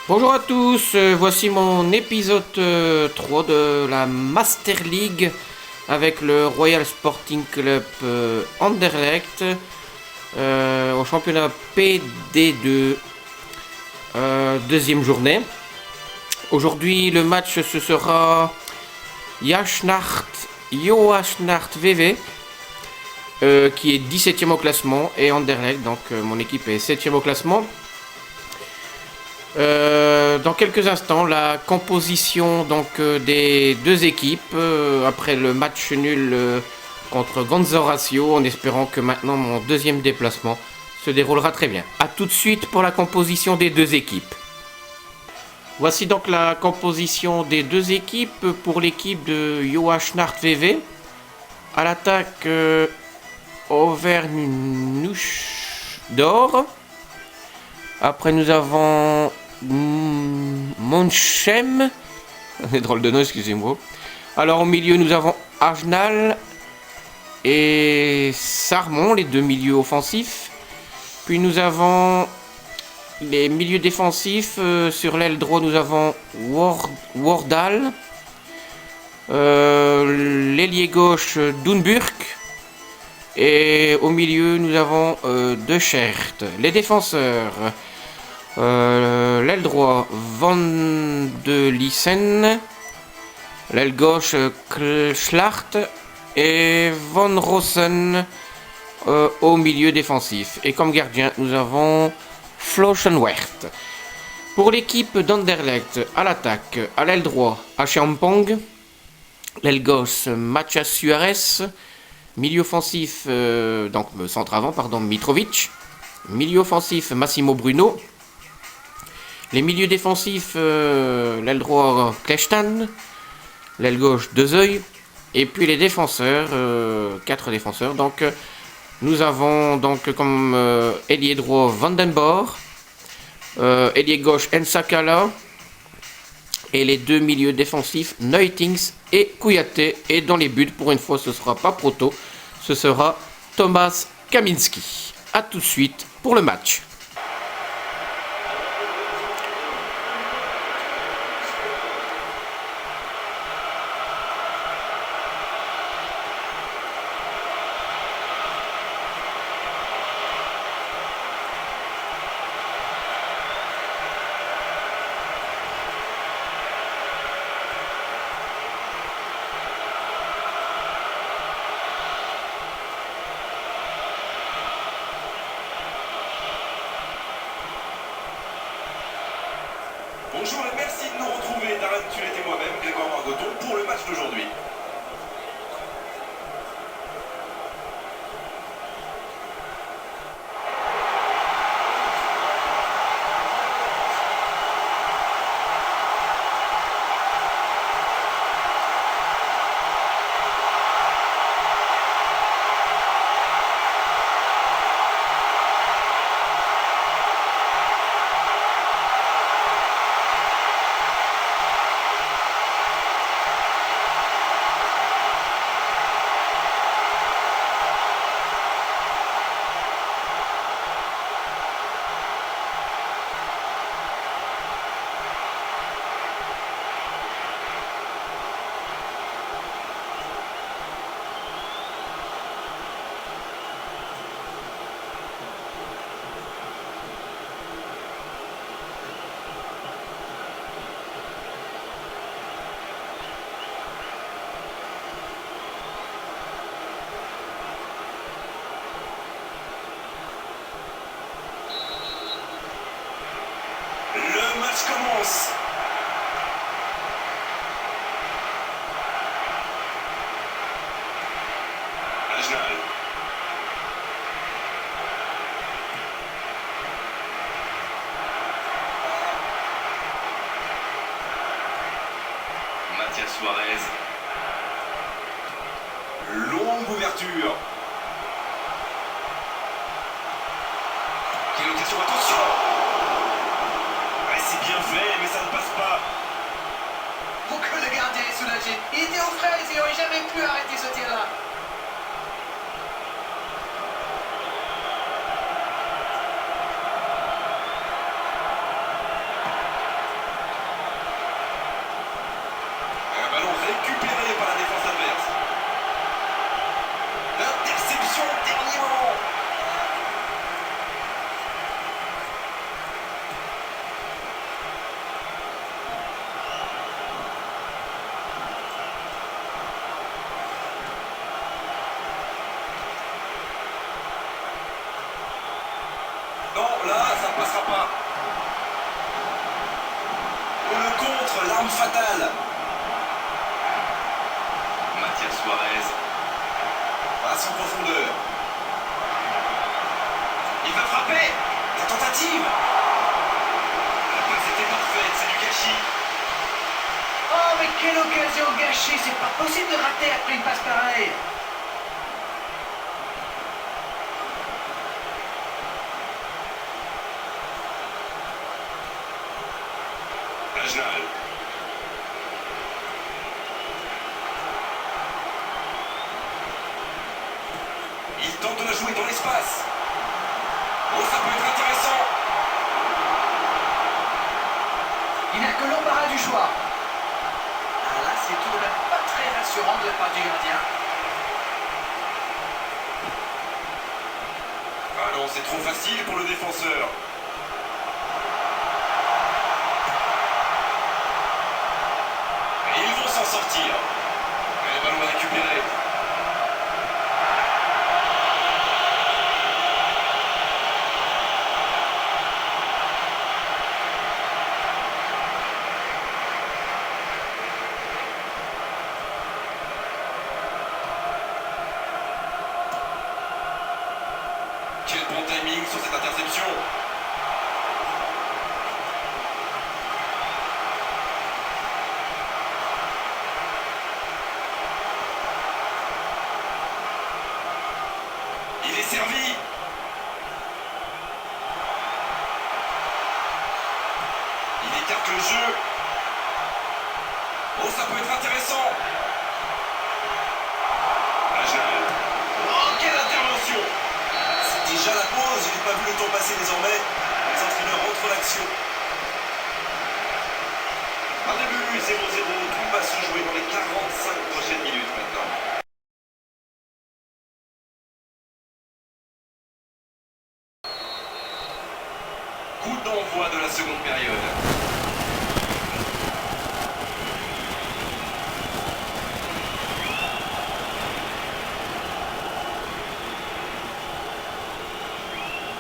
Bonjour à tous, voici mon épisode 3 de la Master League avec le Royal Sporting Club Anderlecht au championnat PD2, deuxième journée. Aujourd'hui le match ce sera Joasnacht VV qui est 17e au classement et Anderlecht, donc mon équipe est 7e au classement. Dans quelques instants, la composition des deux équipes après le match nul contre Gonzoracio, en espérant que maintenant mon deuxième déplacement se déroulera très bien. A tout de suite pour la composition des deux équipes. Voici donc la composition des deux équipes pour l'équipe de Joasnacht VV. À l'attaque, Auvergne d'Or. Après nous avons Monchem, c'est drôle de nom, excusez-moi. Alors au milieu nous avons Arsenal et Sarmon, les deux milieux offensifs. Puis nous avons les milieux défensifs. Sur l'aile droite nous avons Wardal. L'ailier gauche Dunburg. Et au milieu nous avons De Schert. Les défenseurs. L'aile droit Van de Lissen, l'aile gauche Schlacht et Van Rossen au milieu défensif. Et comme gardien, nous avons Floschenwert. Pour l'équipe d'Anderlecht, à l'attaque, à l'aile droit, Achampong, l'aile gauche Mathias Suarez, milieu offensif, centre avant, Mitrovic, milieu offensif Massimo Bruno. Les milieux défensifs, l'aile droit Klestan, l'aile gauche Dezeuil, et puis les défenseurs, 4 défenseurs. Donc nous avons comme ailier droit Vandenborg, ailier gauche Ensakala, et les deux milieux défensifs Neutings et Kouyaté. Et dans les buts, pour une fois, ce sera pas Proto, ce sera Thomas Kaminski. A tout de suite pour le match. Bonjour et merci de nous retrouver. Darren Tullet et moi-même, Grégoire Margoton, pour le match d'aujourd'hui. Le match commence. Arsenal. Mathias Suarez. Longue ouverture. Quelle occasion, attention! C'est bien fait, mais ça ne passe pas. Oh, que le gardien est soulagé. Il était aux fraises et il n'aurait jamais pu arrêter ce tir-là. Non, là, ça ne passera pas. Le contre, l'arme fatale. Mathias Suarez. Passe en profondeur. Il va frapper. La tentative. La passe était parfaite, c'est du gâchis. Oh, mais quelle occasion gâchée! C'est pas possible de rater après une passe pareille! Lagenal. Il tente de la jouer dans l'espace. Oh, ça peut être intéressant. Il n'a que l'embarras du choix. Ah là, c'est tout de même pas très rassurant de la part du gardien. Ah non, c'est trop facile pour le défenseur. Et ils vont s'en sortir. Mais le ballon est récupéré. Quel bon timing sur cette interception. Il est servi. Il écarte le jeu. Oh, ça peut être intéressant. Lagenal. Oh, quelle intervention. C'est déjà la pause, je n'ai pas vu le temps passer désormais. Les entraîneurs rentrent l'action. Un début, 0-0, tout va se jouer dans les 45 prochaines minutes maintenant. Coup d'envoi de la seconde période.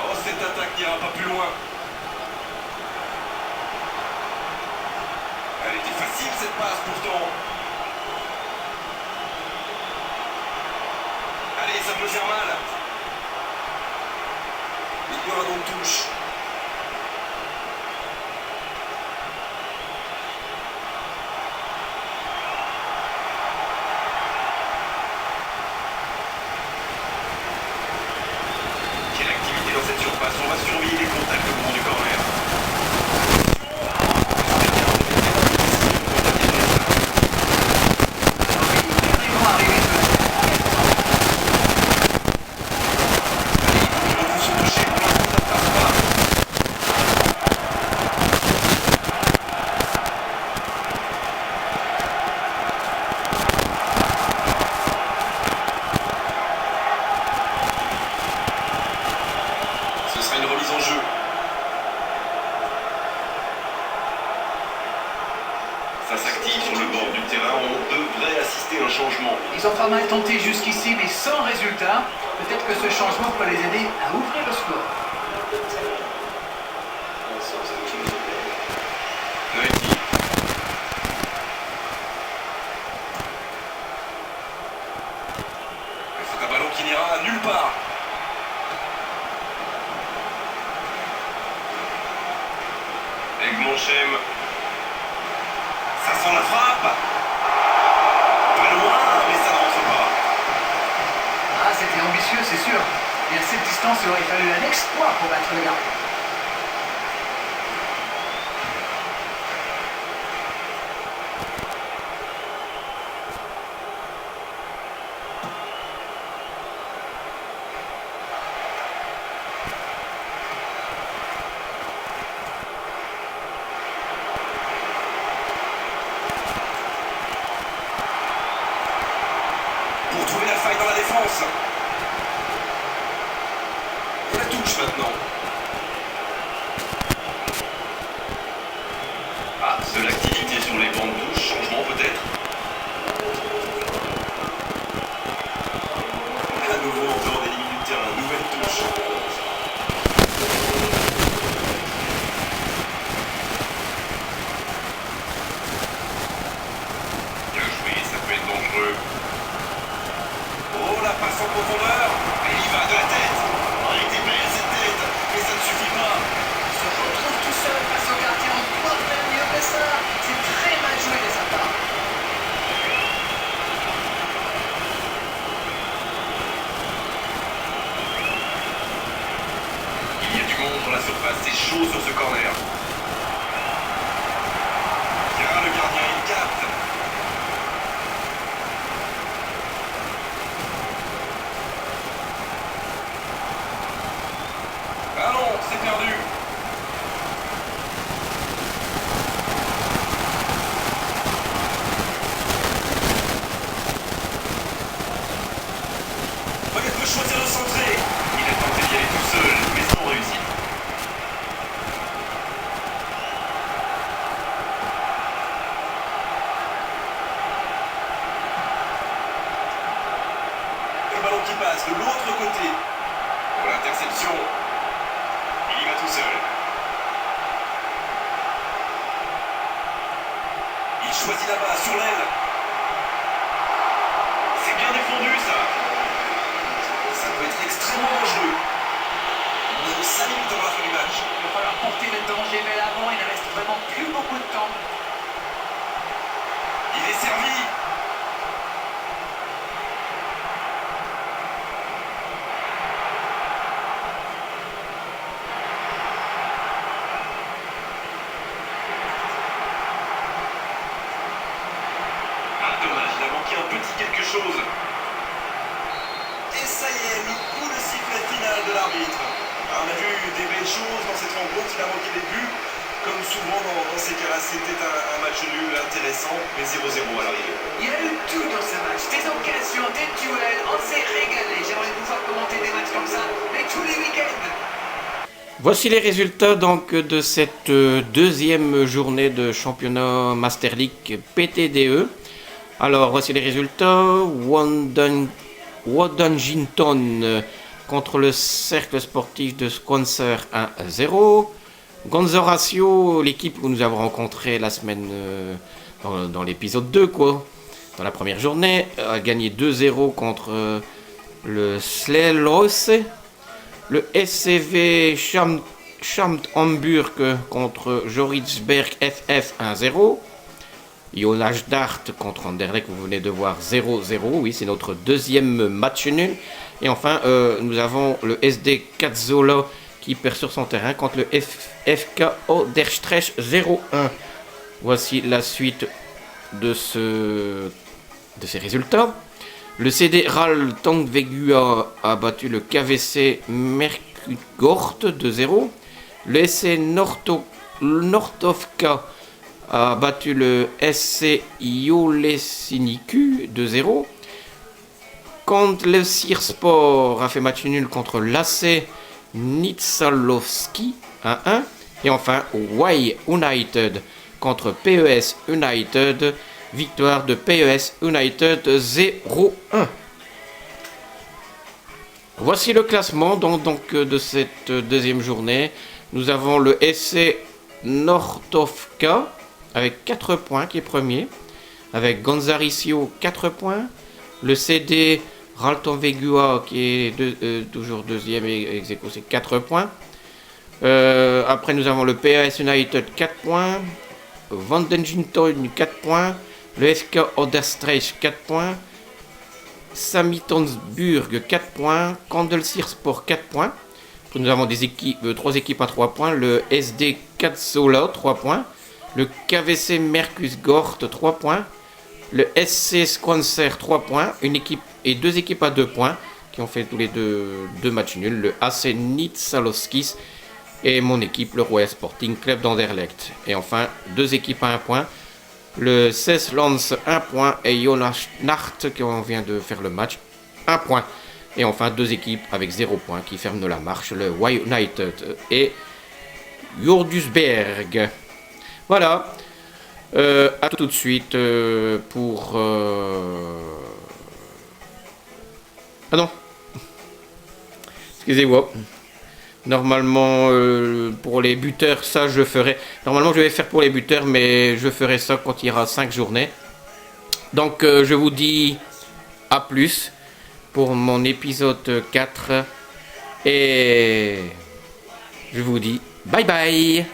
Oh, cette attaque n'ira pas plus loin. Elle était facile cette passe pourtant. Allez, ça peut faire mal. Il y aura donc touche. Quelle activité dans cette surface. On va surveiller les contacts au moment du corner. Ils vont arriver tout de suite. Ils vont se toucher pour l'instant, ça ne passe pas. Ce sera une remise en jeu. Ça s'active sur le bord du terrain. On devrait assister à un changement. Ils ont pas mal tenté jusqu'ici, mais sans résultat. Peut-être que ce changement peut les aider à ouvrir le score. Noétie. C'est un ballon qui n'ira nulle part. Egmonchem. Ça sent la frappe. Pas loin, mais ça ne rentre pas. Ah, c'était ambitieux, c'est sûr. Et à cette distance, il aurait fallu un exploit pour battre le gardien. Pour trouver la faille dans la défense. Et la touche maintenant. Ah, de l'activité sur les bancs de touche. Changement peut-être. À nouveau en dehors des limites du terrain. Nouvelle touche. contre la surface, c'est chaud sur ce corner. Bien, le gardien, il capte. Ah non, c'est perdu. Il peut choisir de centrer. Il a tenté d'y aller tout seul, mais sans réussite. Le ballon qui passe de l'autre côté. Pour l'interception. Il y va tout seul. Il choisit là-bas, sur l'aile. C'est bien défendu, ça. Ça peut être extrêmement dangereux. On est aux 5 minutes avant la fin du match. Il va falloir porter le danger vers l'avant, il ne reste vraiment plus beaucoup de temps. Il est servi. Ah, dommage, il a manqué un petit quelque chose. Et ça y est, le coup de sifflet final de l'arbitre. On a vu des belles choses dans cette rencontre, il a manqué des buts. Comme souvent dans ces cas-là, c'était un match nul intéressant, mais 0-0 à l'arrivée. Il y a eu tout dans ce match, des occasions, des duels, on s'est régalé. J'aimerais pouvoir commenter des matchs comme ça, mais tous les week-ends. Voici les résultats donc de cette deuxième journée de championnat Master League PTDE. Alors voici les résultats. Waddington contre le cercle sportif de Squancer 1-0. Gonzoratio, l'équipe que nous avons rencontrée la semaine dans l'épisode 2 quoi, dans la première journée, a gagné 2-0 contre le Slelos. Le SCV Schamt Hamburg contre Joritzberg FF 1-0. Jonas Dart contre Anderlecht, vous venez de voir 0-0. Oui, c'est notre deuxième match nul. Et enfin, nous avons le SD Cazzola qui perd sur son terrain contre le FK Oderstrecht 0-1. Voici la suite de ces résultats. Le CD RAL Tongvegua a battu le KVC Merkugort 2-0. Le SC Nordovka a battu le SC Iolesiniku 2-0. Quand le Sirspor a fait match nul contre l'AC Nitsalovski 1-1. Et enfin, Y United contre PES United. Victoire de PES United 0-1. Voici le classement donc de cette deuxième journée. Nous avons le SC Nordovka avec 4 points qui est premier. Avec Gonzaricio 4 points. Le CD Raltonvegua qui est toujours deuxième et ex aequo, c'est 4 points. Après nous avons le PAS United 4 points. Vandenginton 4 points. Le FK Oderstrecht 4 points. Samitonsburg 4 points. Kandelsirspor 4 points. Après, nous avons 3 équipes à 3 points. Le SD Katsola 3 points. Le KVC Merkusgort 3 points. Le SC Squancer 3 points. Une équipe et 2 équipes à 2 points qui ont fait tous les deux matchs nuls. Le AC Nitsaloskis et mon équipe, le Royal Sporting Club d'Anderlecht. Et enfin, 2 équipes à 1 point. Le CES Lens 1 point et Jonas Nart qui vient de faire le match 1 point. Et enfin 2 équipes avec 0 point qui ferment la marche, le Y United et Jordusberg. Voilà. À tout de suite pour... Ah non. Excusez-moi. Normalement, pour les buteurs, ça je ferai. Normalement, je vais faire pour les buteurs, mais je ferai ça quand il y aura 5 journées. Donc, je vous dis à plus pour mon épisode 4. Et je vous dis bye bye.